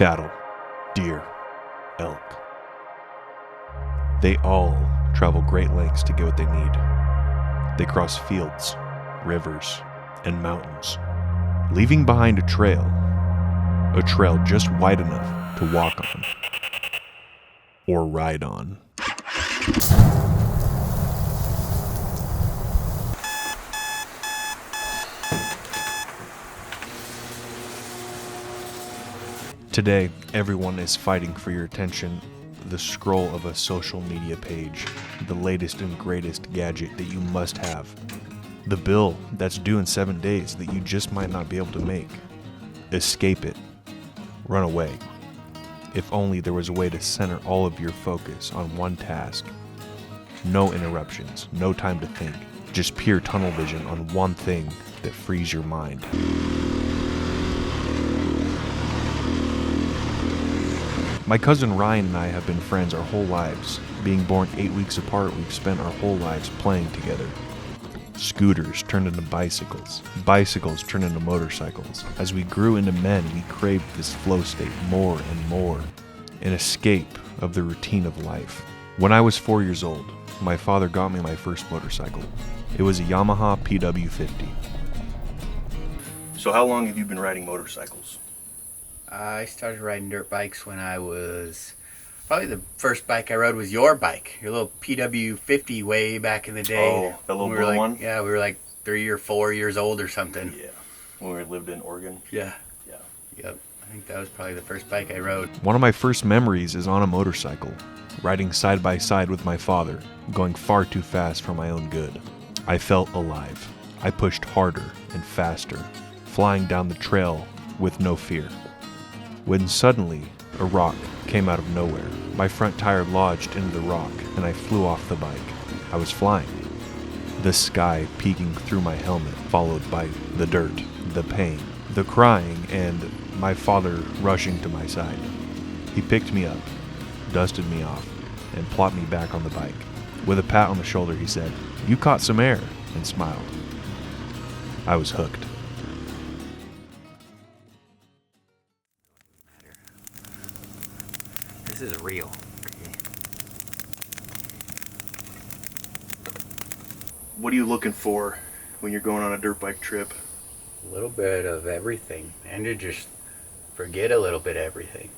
cattle, deer, elk. They all travel great lengths to get what they need. They cross fields, rivers, and mountains, leaving behind a trail just wide enough to walk on or ride on. Today, everyone is fighting for your attention, the scroll of a social media page, the latest and greatest gadget that you must have, the bill that's due in 7 days that you just might not be able to make. Escape it. Run away. If only there was a way to center all of your focus on one task. No interruptions, no time to think, just pure tunnel vision on one thing that frees your mind. My cousin Ryan and I have been friends our whole lives. Being born 8 weeks apart, we've spent our whole lives playing together. Scooters turned into bicycles. Bicycles turned into motorcycles. As we grew into men, we craved this flow state more and more. An escape of the routine of life. When I was 4 years old, my father got me my first motorcycle. It was a Yamaha PW50. So how long have you been riding motorcycles? I started riding dirt bikes when I was, probably the first bike I rode was your bike, your little PW50 way back in the day. Oh, that little blue one? Yeah, we were like 3 or 4 years old or something. Yeah, when we lived in Oregon. Yeah. Yeah. Yep, I think that was probably the first bike I rode. One of my first memories is on a motorcycle, riding side by side with my father, going far too fast for my own good. I felt alive. I pushed harder and faster, flying down the trail with no fear. When suddenly, a rock came out of nowhere. My front tire lodged into the rock, and I flew off the bike. I was flying. The sky peeking through my helmet, followed by the dirt, the pain, the crying, and my father rushing to my side. He picked me up, dusted me off, and plopped me back on the bike. With a pat on the shoulder, he said, "You caught some air," and smiled. I was hooked. This is real. Okay. What are you looking for when you're going on a dirt bike trip? A little bit of everything, and to just forget a little bit of everything.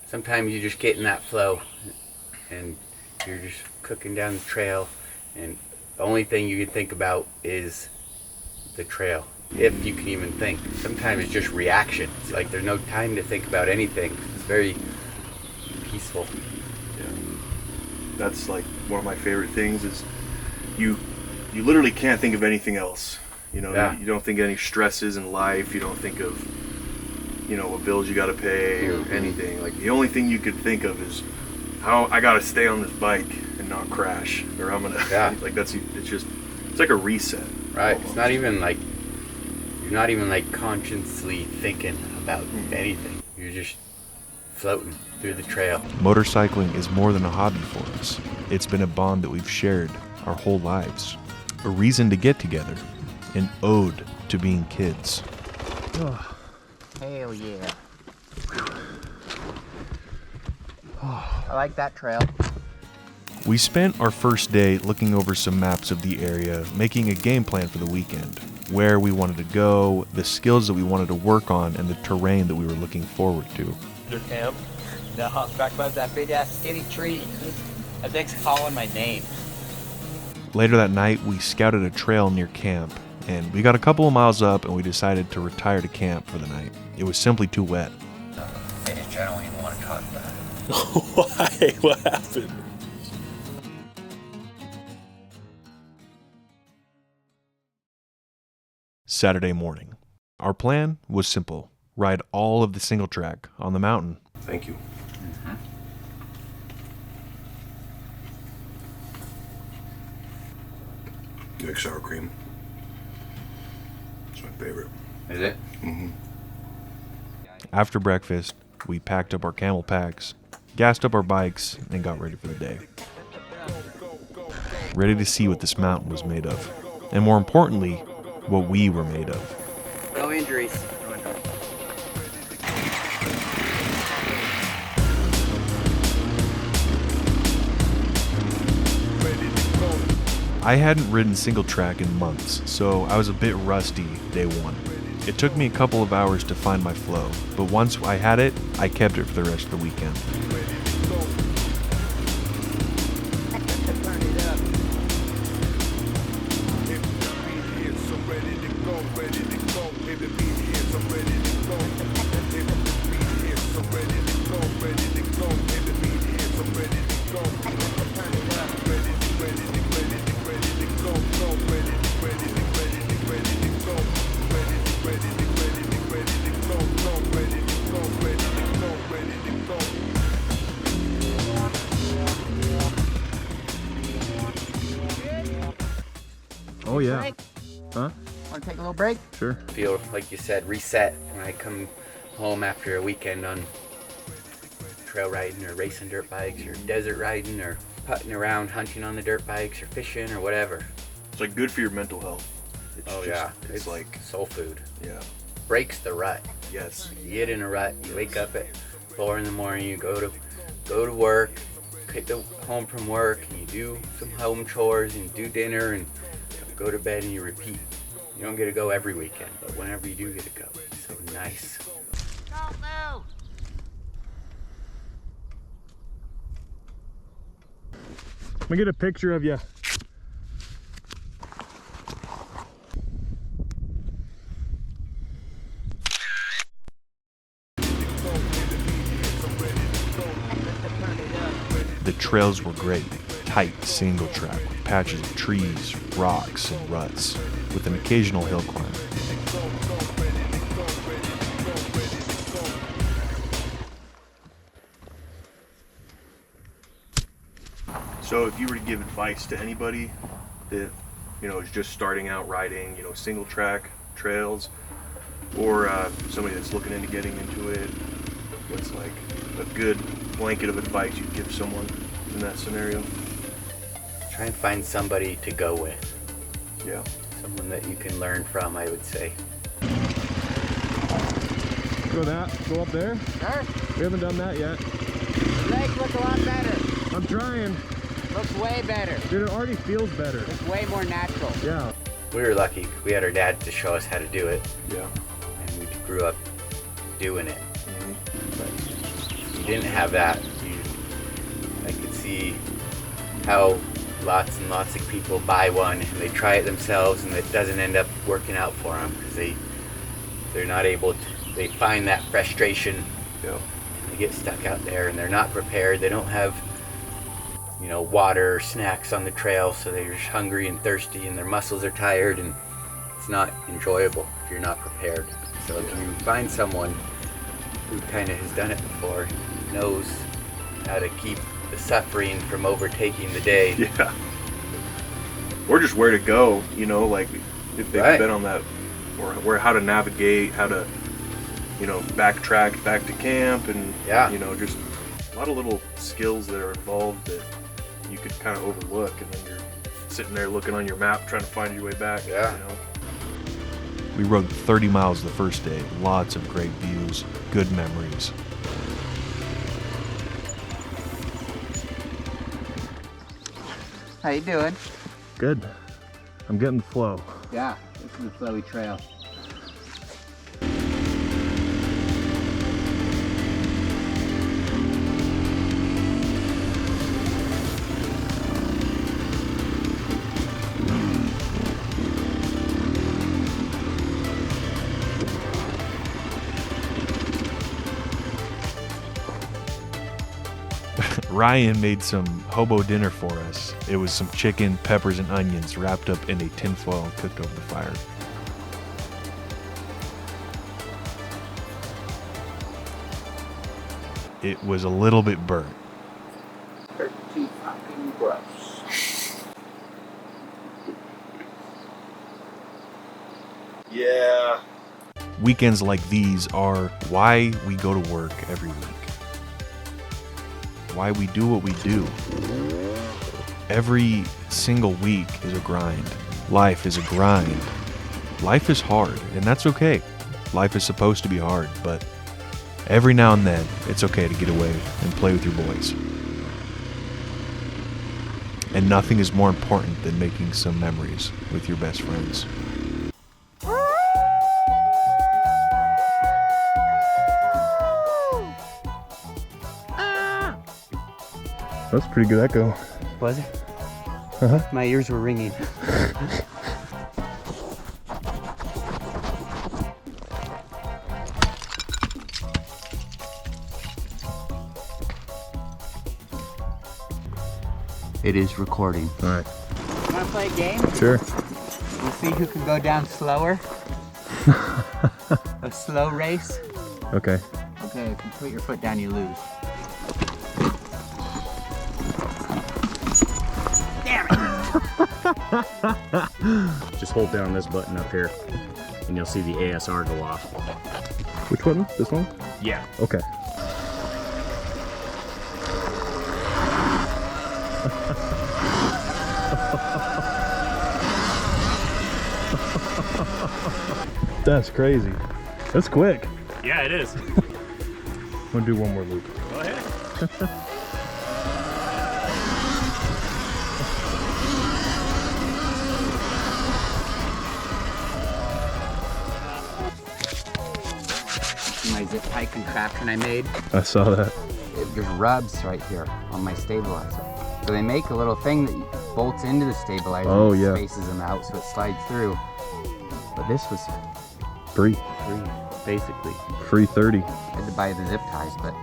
Sometimes you just get in that flow, and you're just cooking down the trail, and the only thing you can think about is the trail, if you can even think. Sometimes it's just reaction. It's like there's no time to think about anything. It's very peaceful. Yeah. That's like one of my favorite things is you literally can't think of anything else. You know, yeah. You don't think of any stresses in life. You don't think of, what bills you got to pay or anything. Like the only thing you could think of is how I got to stay on this bike and not crash, or I'm gonna. Yeah. It's like a reset. Right. Almost. It's not even like you're not even like consciously thinking about anything. You're just floating through the trail. Motorcycling is more than a hobby for us. It's been a bond that we've shared our whole lives. A reason to get together. An ode to being kids. Oh, hell yeah. I like that trail. We spent our first day looking over some maps of the area, making a game plan for the weekend. Where we wanted to go, the skills that we wanted to work on, and the terrain that we were looking forward to. Camp. No, back above that big ass skinny tree. That thing's calling my name. Later that night, we scouted a trail near camp, and we got a couple of miles up and we decided to retire to camp for the night. It was simply too wet. I don't even want to talk about it. Why? What happened? Saturday morning. Our plan was simple. Ride all of the single track on the mountain. Thank you. Mm-hmm. You like sour cream? It's my favorite. Is it? Mm-hmm. After breakfast, we packed up our camel packs, gassed up our bikes, and got ready for the day. Ready to see what this mountain was made of. And more importantly, what we were made of. No injuries. I hadn't ridden single track in months, so I was a bit rusty day one. It took me a couple of hours to find my flow, but once I had it, I kept it for the rest of the weekend. Oh yeah. Break? Huh? Want to take a little break? Sure. Feel, like you said, reset when I come home after a weekend on trail riding or racing dirt bikes or desert riding or putting around hunting on the dirt bikes or fishing or whatever. It's like good for your mental health. It's It's like, soul food. yeah. Breaks the rut. Yes. You get in a rut, you wake up at 4 in the morning, you go to work, get home from work, and you do some home chores and do dinner and go to bed and you repeat. You don't get to go every weekend, but whenever you do get to go, it's so nice. Don't move! Let me get a picture of you. The trails were great, tight single track with patches of trees, rocks, and ruts, with an occasional hill climb. So if you were to give advice to anybody that, is just starting out riding, single track trails, or somebody that's looking into getting into it, what's like a good blanket of advice you'd give someone in that scenario? Try and find somebody to go with. Yeah. Someone that you can learn from, I would say. Go up there? Sure. We haven't done that yet. Your legs look a lot better. I'm trying. Looks way better. Dude, it already feels better. Looks way more natural. Yeah. We were lucky. We had our dad to show us how to do it, Yeah. and we grew up doing it. But if you didn't have that, I could see how lots and lots of people buy one and they try it themselves and it doesn't end up working out for them because they're not able to. They find that frustration. Yeah. They get stuck out there and they're not prepared. They don't have, water or snacks on the trail, so they're just hungry and thirsty and their muscles are tired, and it's not enjoyable if you're not prepared. So if you find someone who kind of has done it before, knows how to keep the suffering from overtaking the day. Yeah. Or just where to go, like if they've been on that, or how to navigate, how to, backtrack back to camp, and just a lot of little skills that are involved that you could kind of overlook, and then you're sitting there looking on your map trying to find your way back. Yeah. We rode 30 miles the first day, lots of great views, good memories. How you doing? Good. I'm getting the flow. Yeah, this is the flowy trail. Ryan made some hobo dinner for us. It was some chicken, peppers, and onions wrapped up in a tinfoil and cooked over the fire. It was a little bit burnt. Pretty fucking gross. Yeah. Weekends like these are why we go to work every week. Why we do what we do. Every single week is a grind. Life is a grind. Life is hard, and that's okay. Life is supposed to be hard, but every now and then, it's okay to get away and play with your boys. And nothing is more important than making some memories with your best friends. That's pretty good echo. Was it? Uh-huh. My ears were ringing. It is recording. All right. Want to play a game? Sure. We'll see who can go down slower. A slow race. Okay. Okay, if you put your foot down, you lose. Damn it! Just hold down this button up here and you'll see the ASR go off. Which one? This one? Yeah. Okay. That's crazy. That's quick. Yeah, it is. I'm gonna do one more loop. Go ahead. My zip tie contraption I made. I saw that. There's rubs right here on my stabilizer. So they make a little thing that bolts into the stabilizer Oh, and yeah. spaces them out so it slides through. But this was Free. free, basically. Free 30. I had to buy the zip ties, but